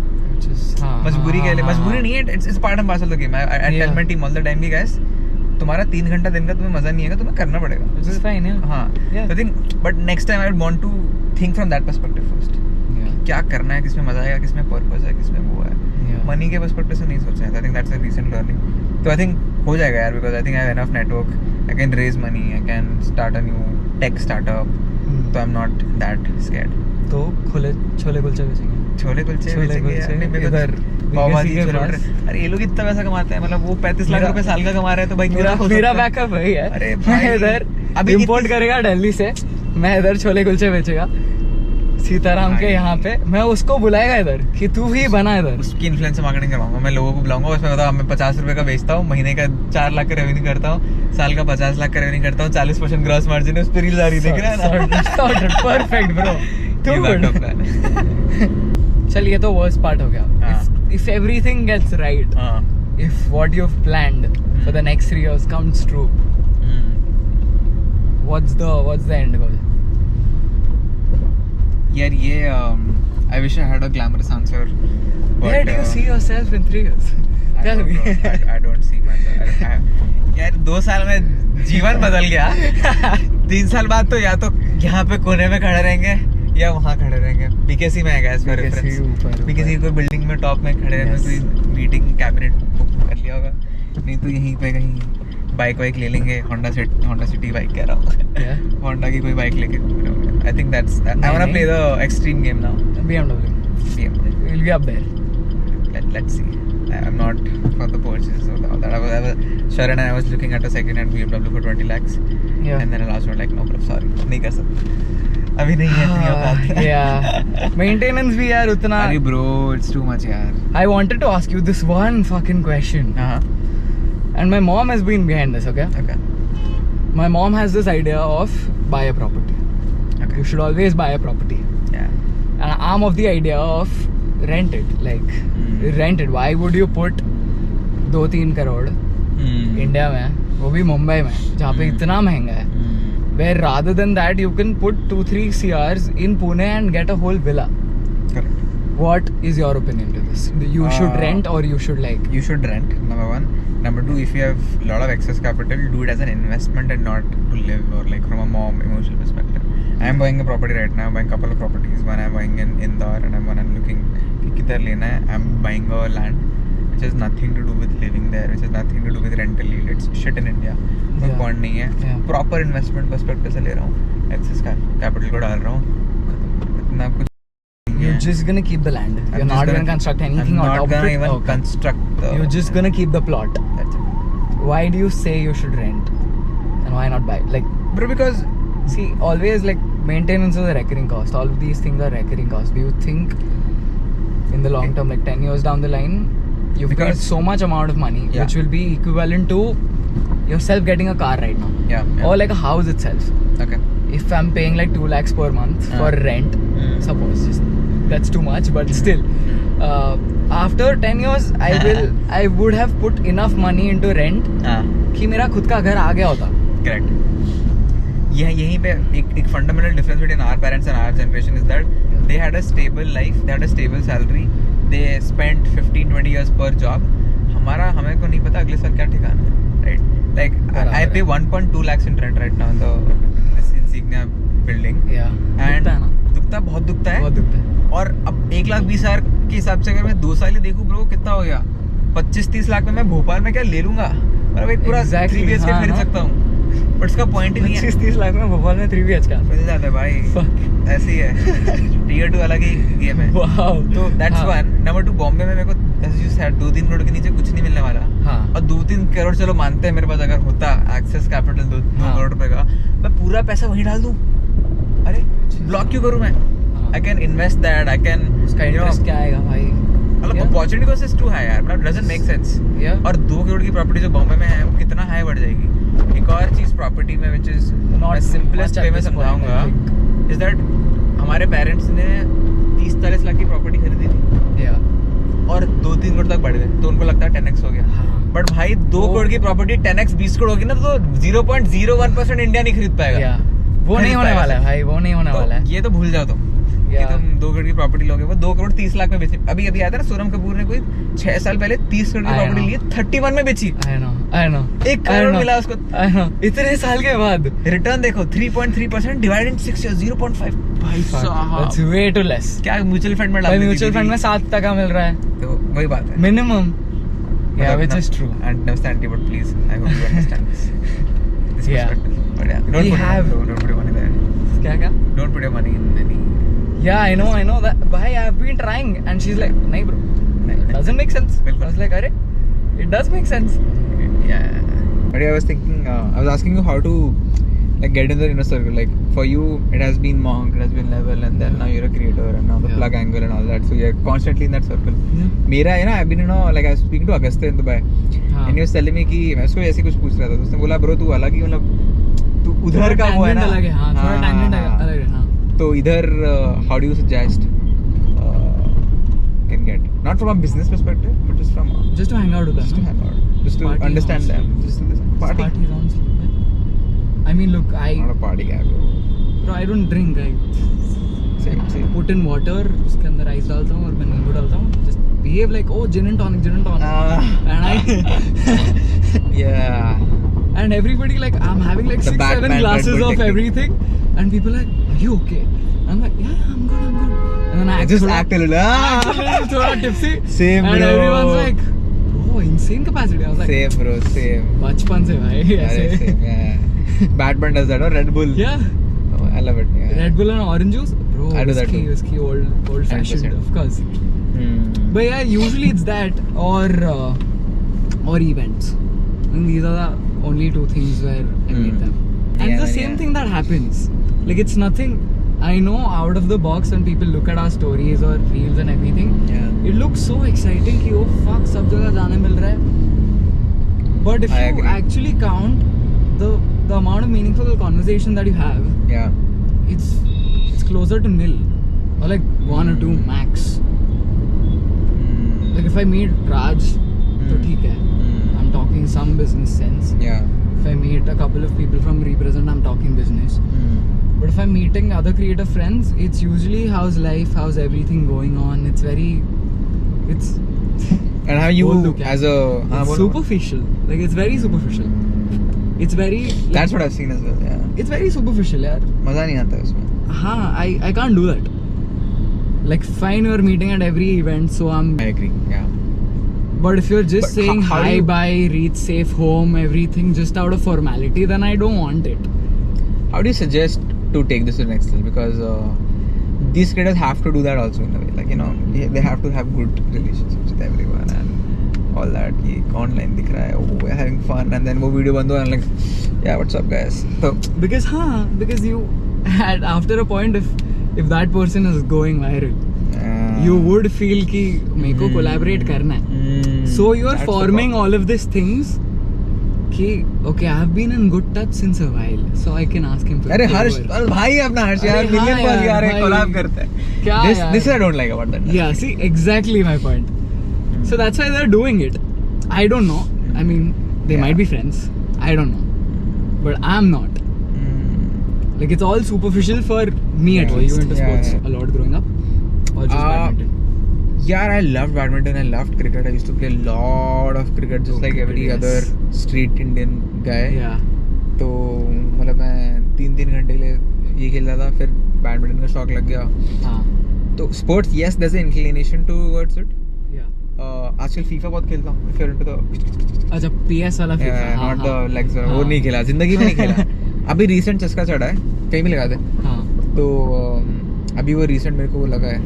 मजबूरी के लिए, मजबूरी नहीं है, it's part and parcel of the game. I tell my team all the time कि गाइस तुम्हारा 3 घंटा दिन का तुम्हें मजा नहीं आएगा, तुम्हें करना पड़ेगा, which is fine. हाँ, I think but next time I would want to think from that perspective first. क्या करना है, किसमें मजा आएगा, किसमें पर्पस है, किसमें वो है. मनी के पर्सपेक्टिव से नहीं सोचना है. I think that's a recent learning. तो आई थिंक हो जाएगा यार, because I think I have enough network, I can raise money, I can start a new tech startup, तो I am not that scared. तो छोले कुलचे बेचेंगे, छोले कुलचे बेचेंगे इधर पाव भाजी छोले. अरे ये लोग इतना पैसा कमाते हैं, मतलब वो 35 लाख रुपए साल का कमा रहे हैं, तो भाई मेरा बैकअप वही है. अरे मैं इधर अभी इंपोर्ट करेगा दिल्ली से, मैं इधर छोले कुलचे बेचेगा सीताराम के यहाँ पे, मैं उसको बुलाएगा इधर कि तू ही बना इधर. उसकी इन्फ्लुएंसर मार्केटिंग करवाऊंगा, मैं लोगों को बुलाऊंगा, उसमें बताओ मैं 50 रुपए का बेचता हूँ, महीने का 4 लाख का रेवेन्यू करता हूँ, साल का 50 लाख का रेवेन्यू करता हूँ, 40% ग्रॉस मार्जिन है, उस पर रील आ रही, देख रहा है ना. Perfect bro. चल ये तो वर्स्ट पार्ट हो गया. If everything gets right, if what you've planned for the next 3 years comes true, what's the end goal? यार ये I wish I had a glamorous answer. Where do you see yourself in 3 years? Tell me. I don't see myself. यार 2 साल में जीवन बदल गया. 3 साल बाद तो या तो यहाँ पे कोने में खड़े रहेंगे या वहाँ खड़े रहेंगे. बीकेसी में है गैस फॉर रेफरेंस. बीकेसी कोई बिल्डिंग में टॉप में खड़े रहने, कोई मीटिंग कैबिनेट बुक कर लिया होगा, नहीं तो यहीं पे कहीं बाइक वाइक ले लेंगे. होंडा सिटी बाइक कह रहा हूँ, होंडा की कोई बाइक लेके. I think that's I want to play the extreme game now. BMW. We'll be up there. Let's see. I'm not for the Porsches or all that. I was Sharan and I was looking at a second-hand BMW for 20 lakhs. Yeah. And then I was like, no, bro, sorry, नहीं कर सकते. अभी नहीं है इतनी औकात. Yeah. Maintenance भी यार उतना. अरे bro, it's too much यार. I wanted to ask you this one fucking question. And my mom has been behind this, okay? Okay. My mom has this idea of buy a property. Okay. You should always buy a property. Yeah. And I'm of the idea of rent it. Like rent it. Why would you put 2-3 crore India में, वो भी मुंबई में जहाँ पे इतना महंगा है, where rather than that you can put 2-3 CRs in Pune and get a whole villa. Correct. What is your opinion to this? You should rent or you should like? You should rent, number 1. Number 2, if you have a lot of excess capital, do it as an investment and not to live or like from a mom emotional perspective. I am buying a property right now. I'm buying a couple of properties. One I'm buying in Indore and one I'm looking कि किधर लेना है. I'm buying a land which has nothing to do with living there, which has nothing to do with rental yield. It's shit in India. कोई point नहीं है. Proper investment perspective से ले रहा हूँ. Excess capital को डाल रहा हूँ. इतना कुछ. You're just gonna keep the land. You're not gonna construct anything on top of it. I'm not gonna even construct the. You're just gonna keep the plot. That's it. Why do you say you should rent? And why not buy? Like, bro, because see, always like maintenance is a recurring cost. All of these things are recurring costs. Do you think in the long term, like 10 years down the line, you've got so much amount of money, which will be equivalent to yourself getting a car right now? Yeah. Or like a house itself. Okay. If I'm paying like 2 lakhs per month for rent, suppose, just that's too much, but still, after 10 years, I would have put enough money into rent कि मेरा खुद का घर आ गया होता. Correct. यहीं पे एक fundamental difference between our parents and our generation is that they had a stable life, they had a stable salary, they spent 15-20 years per job. हमें को नहीं पता अगले साल क्या ठिकाना है, right? Like I pay 1.2 lakhs in rent right now in this Insignia building. Yeah. And बहुत दुखता है. और अब 1,20,000 के हिसाब से अगर मैं 2 साल ही देखूं ब्रो, कितना हो गया? 25-30 लाख में मैं भोपाल में क्या ले लूंगा? मतलब एक पूरा 3 BHK खरीद सकता हूँ. बट उसका पॉइंट ही नहीं है. 25-30 लाख में भोपाल में 3 BHK मिल जाता है भाई. ऐसे ही है. Tier 2 अलग ही गेम है. तो that's one. Number 2, बॉम्बे में मेरे को 2-3 करोड़ के नीचे कुछ नहीं मिलने वाला. और 2-3 करोड़ चलो मानते हैं मेरे पास अगर होता एक्सेस कैपिटल 2 करोड़ रुपए का, मैं पूरा पैसा वहीं डाल दूं. अरे ब्लॉक क्यों करूं मैं? I can invest that. I can. उसका इंटरेस्ट क्या आएगा भाई? मतलब opportunity cost is too high यार, मतलब डजंट मेक सेंस। और 2 करोड़ की प्रॉपर्टी जो बॉम्बे में है वो कितना हाई बढ़ जाएगी। एक और चीज प्रॉपर्टी में which is not simplest way में समझाऊंगा इज दैट हमारे पेरेंट्स ने 30-40 लाख की प्रॉपर्टी खरीदी थी और 2-3 करोड़ तक बढ़ गए, तो उनको लगता है 10x हो गया। बट भाई 2 करोड़ की प्रॉपर्टी 10x 20 करोड़ होगी ना, तो 0.01% इंडिया नहीं खरीद पाएगा। वो नहीं होने वाला है भाई, वो नहीं होने वाला है। ये तो भूल जाओ तुम कि तुम 2 करोड़ की प्रॉपर्टी लोगे। वो 2 करोड़ 30 लाख में बेची। अभी आया था ना सोनम कपूर ने कोई 6 साल पहले 30 करोड़ की प्रॉपर्टी ली, 31 में बेची। I know 1 करोड़ मिला उसको। इतने साल के बाद रिटर्न देखो 3.3% डिवाइडेड इन 6 years 0.5। भाई साहब that's way too less। क्या म्यूचुअल फंड में डाल, म्यूचुअल फंड में 7% मिल रहा है, तो वही बात है minimum. Yeah, which is true. I understand you, but please, I hope you understand this. This Yeah. perspective. But yeah, don't put your money there. क्या? Don't put your money in any. Yeah, I know that. Bhai, I've been trying, and she's like, "Nahi, bro, it doesn't make sense." I was like, "Arey, it does make sense." Yeah. But yeah, I was thinking, I was asking you how to like get in the inner circle. Like for you, it has been monk, it has been level, and then now you're a creator, and now the plug angle and all that. So you're constantly in that circle. मेरा है ना, I've been like I was speaking to Augusta in Dubai, and he was telling me कि मैं उसको ऐसे कुछ पूछ रहा था, तो उसने बोला bro तू अलग ही, मतलब तू उधर का वो है ना, अलग है, हाँ थोड़ा tangent अलग है, हाँ। तो इधर how do you suggest can get not from a business perspective, but just to hang out with them, just to hang out, just to understand them, just to listen. Party. I mean, look, not a party guy, bro. I don't drink. Same. Put in water, उसके अंदर ice डालता हूँ और मैं नींबू डालता हूँ. Just behave like gin and tonic. And yeah. And everybody like I'm having like 6-7 glasses of everything, and people like, are you okay? I'm like, yeah, I'm good. And then I just act a little throw tipsy. Same, and bro. Everyone's like, bro, insane capacity. I was like, same, bro, same. बचपन से भाई ऐसे. Same, yeah. Batman does that, or Red Bull. Yeah. Oh, I love it. Yeah. Red Bull and orange juice, bro. I do that too. Whiskey, old fashioned, 100%. of course. But yeah, usually it's that or events. And these are the only 2 things where I meet them. And it's the same thing that happens. Like it's nothing. I know out of the box when people look at our stories or reels and everything. Yeah. It looks so exciting. कि oh fuck, सब जगह जाने मिल रहा है. But if you actually count the amount of meaningful conversation that you have, it's closer to nil, or like 1 or 2 max. Like if I meet Raj, तो ठीक है, I'm talking some business sense. Yeah. If I meet a couple of people from Represent, I'm talking business. But if I'm meeting other creative friends, it's usually how's life, how's everything going on. And how you as a it's superficial. Like it's very superficial. It's very like, that's what I've seen as well. Yeah. It's very superficial, यार. मजा नहीं आता उसमें. हाँ, I can't do that. Like fine, you're meeting at every event, so I agree. Yeah. But if you're just saying hi, bye, reach safe home, everything just out of formality, then I don't want it. How do you suggest to take this to the next level? Because these creators have to do that also in a way. Like, you know, they have to have good relationships with everyone and all that. Ki online dikh raha hai, oh, we're having fun, and then wo video band hua and like, yeah, what's up guys? So because you had after a point, if that person is going viral, you would feel कि मेरे को collaborate करना है. So you are forming all of these things कि okay, I have been in good touch since a while, so I can ask him. अरे हर्ष भाई अपना हर्ष यार मिलियन कॉल यार कोलैब करता है. क्या यार? This I don't like about that. Yeah, see exactly my point. So that's why they're doing it. I don't know. I mean, they might be friends. I don't know, but I'm not. Like it's all superficial for me at least. You went to sports a lot growing up, or just badminton? Yeah, I loved badminton. I loved cricket. I used to play a lot of cricket, just like every other street Indian guy. Yeah. तो मतलब मैं 3-3 घंटे के लिए ये खेलता था, फिर बैडमिंटन का शौक लग गया. हाँ. तो sports, yes, there's an inclination towards it. Yeah. आजकल फीफा बहुत खेलता हूँ. If you're into the अच्छा PS वाला FIFA. Yeah, not the legs वाला. वो नहीं खेला, जिंदगी में नहीं खेला. अभी रिसेंट चस्का चढ़ा है, कहीं भी लगा दे. हाँ. तो अभी वो रिसेंट मेरे को वो लगा है.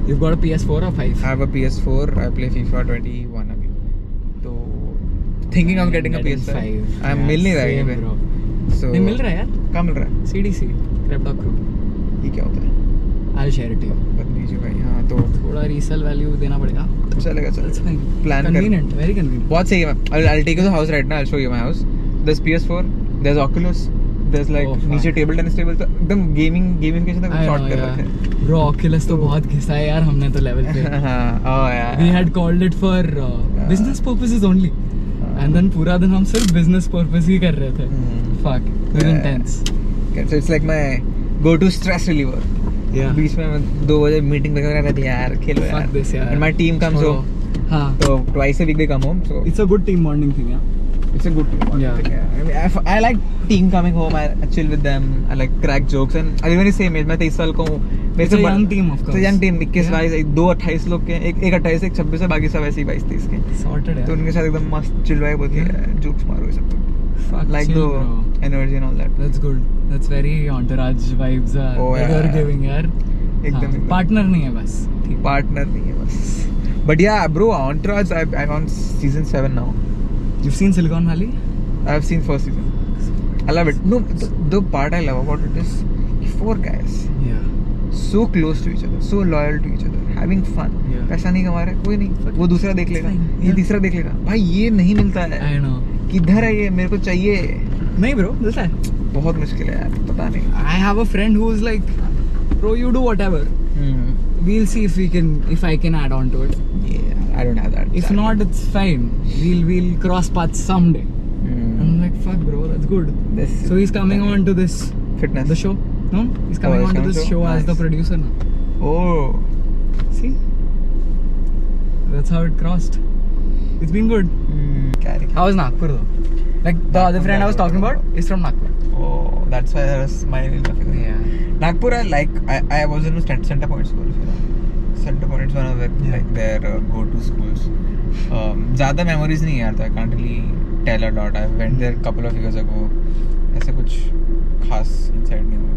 You've got a PS4 or 5? I have a PS4. I play FIFA 21 अभी. तो thinking of getting a PS5. I'm मिल नहीं रहा है ये पे. So नहीं मिल रहा है यार. कहाँ मिल रहा है? CDC. Crep.Crew. ये क्या होता है? I'll share it to you. दीजिए भाई. हाँ तो थोड़ा रीसेल वैल्यू देना पड़ेगा. चलेगा. Plan convenient, very convenient. बहुत सही है. I'll take you to the house right now. I'll show you my house. There's PS4. There's Oculus. There's like नीचे टेबल टेनिस टेबल तो एकदम गेमिफिकेशन तक शॉर्ट कर रखे हैं. Bro, Oculus तो बहुत घिसा है यार हमने तो लेवल पे. हाँ यार. We had called it for business purposes only. And then पूरा दिन हम सिर्फ business purpose ही कर रहे थे. Fuck, it was intense. So it's like my go-to stress reliever. Yeah. बीच में 2 बजे मीटिंग वगैरह रहती है यार, खेलो यार. Fuck this यार. And my team comes home. हाँ. So twice a week they come home. So it's a good team bonding thing, yeah. It's a good team bonding Yeah. thing. Yeah. I mean, I like team coming home. I chill with them. I like crack jokes. And everyone is same age. मैं 23 साल का हूँ. It's a young team of course. It's a young team. 21 2 28 लोग के, एक 28 एक 26 है, बाकी सब ऐसे ही 22 23 के. Sorted है. तो उनके साथ एकदम मस्त चिल वाइब होती है. Jokes मारो ये सब. Like chill, the bro. energy and all that. That's good. That's very entourage vibes are. Oh, yeah. They're giving यार. एकदम. Partner नहीं है बस. Partner नहीं है बस. But yeah, bro, Entourage. I'm on season 7 now. You've seen Silicon Valley? I've seen first season. I love it. No, the part I love about it is 4 guys. Yeah. So close to each other, so loyal to each other, having fun. Yeah. पैसा नहीं कमा रहे, कोई नहीं. वो दूसरा देख लेगा, Yeah. ये तीसरा देख लेगा. भाई ये नहीं मिलता है. I know. किधर है ये? मेरे को चाहिए. नहीं bro, मिलता है. बहुत मुश्किल है यार, पता नहीं. I have a friend who's like, bro, you do whatever. We'll see if I can add on to it. Yeah, I don't have that. If not, it's fine. We'll cross paths someday. I'm like, fuck, bro, that's good. So he's coming on to this Fitness. the show. No, he's coming on to this show as the producer now. Oh, See, that's how it crossed. It's been good. How was Nagpur though? Like the other friend I was talking about is from Nagpur. Oh, that's why I was smiling. Yeah. Nagpur, I was in a Center Point school. You know? Center Point is one of like their go-to schools. ज़्यादा memories नहीं यार, तो I can't really tell a lot. I went there a couple of years ago. ऐसे कुछ खास insight नहीं हुआ.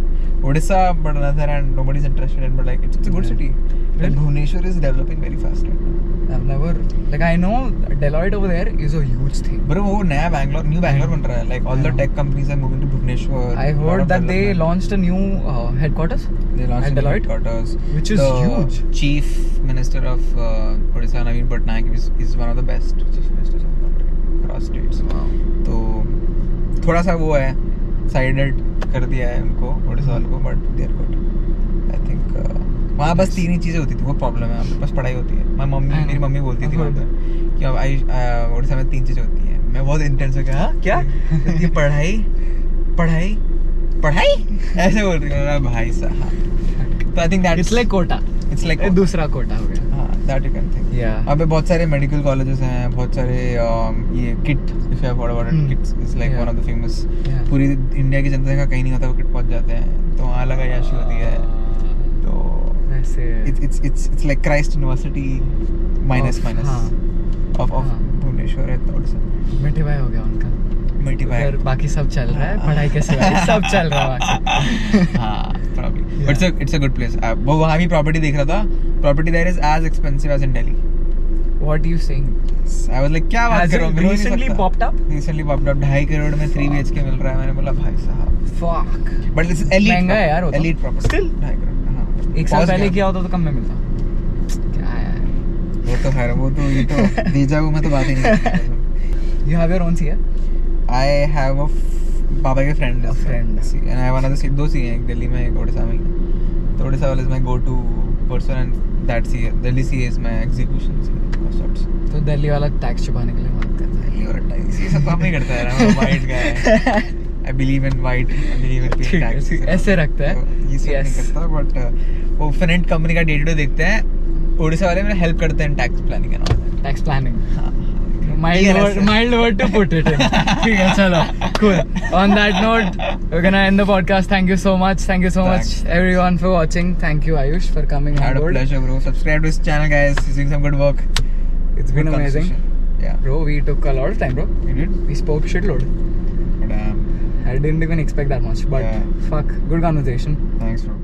Odisha, but another, and nobody's interested in. But like it's a good city. Like Bhubaneswar is developing very fast right now. I've never I know Deloitte over there is a huge thing. But वो नया new Bangalore बन रहा है. Like all the tech companies are moving to Bhubaneswar. I heard that they launched a new headquarters. They launched at a new Deloitte, headquarters, which is huge. Chief Minister of Odisha, Naveen Patnaik, is one of the best chief ministers of the country across states. Wow. तो थोड़ा सा वो है sided कर दिया है उनको ओडिशा वालों को, but they are good. I think वहाँ बस 3 ही चीज़ें होती थी. वो प्रॉब्लम है, हमारे पास पढ़ाई होती है. मेरी मम्मी बोलती थी वहाँ पर कि अब ओडिशा में 3 चीज़ें होती हैं. मैं बहुत इंटेंस हो गया. हाँ क्या? ये पढ़ाई ऐसे बोल रही हूँ भाई साहब. तो I think that It's like Kota. It's like दूसरा कोटा हो गया. हाँ, that you can think. Yeah. अबे बहुत सारे मेडिकल कॉलेजेस हैं, बहुत सारे ये kit, if you have heard about it, kits is like one of the famous. पूरी इंडिया की जनता का कहीं नहीं होता वो किट पहुंच जाते हैं, तो वहाँ अलग अय्याशी होती है. तो वैसे it's like Christ University minus of Bhubaneswar है. मिठी भाई हो गया उनका. मिठी भाई. बाकी सब चल रहा है, पढ़ाई के सिवाय सब चल रहा है बाकी. हाँ, probably. But it's a good place. वो वहाँ भी प्रॉपर्टी देख रहा था. Property there is as expensive as in Delhi. What are you saying? I was like, क्या बात कर रहा हूँ? Recently popped up? Recently popped up. 2.5 crore में 3 BHK मिल रहा है. मैंने बोला भाई साहब. Fuck. But it's elite. महंगा है यार वो तो. Elite property. Still? 2.5 करोड़. हाँ. एक साल पहले किया होता तो कम में मिलता. क्या यार? वो तो खैर वो तो ये तो देजावू में तो बात ही नहीं. You have your own CA? I have a पापा के फ्रेंड है. And I have another 2 CA, एक दिल्ली में एक ओडिशा में. तो ओडिशा वाले is my go to person and that CA, Delhi CA is my execution CA of sorts. तो दिल्ली वाला टैक्स छुपाने के लिए मदद करता है. दिल्ली वाला टैक्स ये सब काम नहीं करता है. I'm a white guy. I believe in white. I believe in paying taxes. ऐसे रखता है. ये सब नहीं करता. But वो Finnet कंपनी का डे टू डे देखते हैं. ओडिशा वाले मेरे हेल्प करते हैं tax planning and all. Tax planning. Mild word to put it in. ठीक है, चलो. Cool. On that note, we're gonna end the podcast. Thank you so much. Thank you so much everyone for watching. Thank you Ayush for coming on board. Had a pleasure, bro. Subscribe to this channel, guys. He's doing some good work. It's been amazing. Yeah. Bro, we took a lot of time, bro. We did? We spoke shitload. But I didn't even expect that much. But fuck, good conversation. Thanks, bro.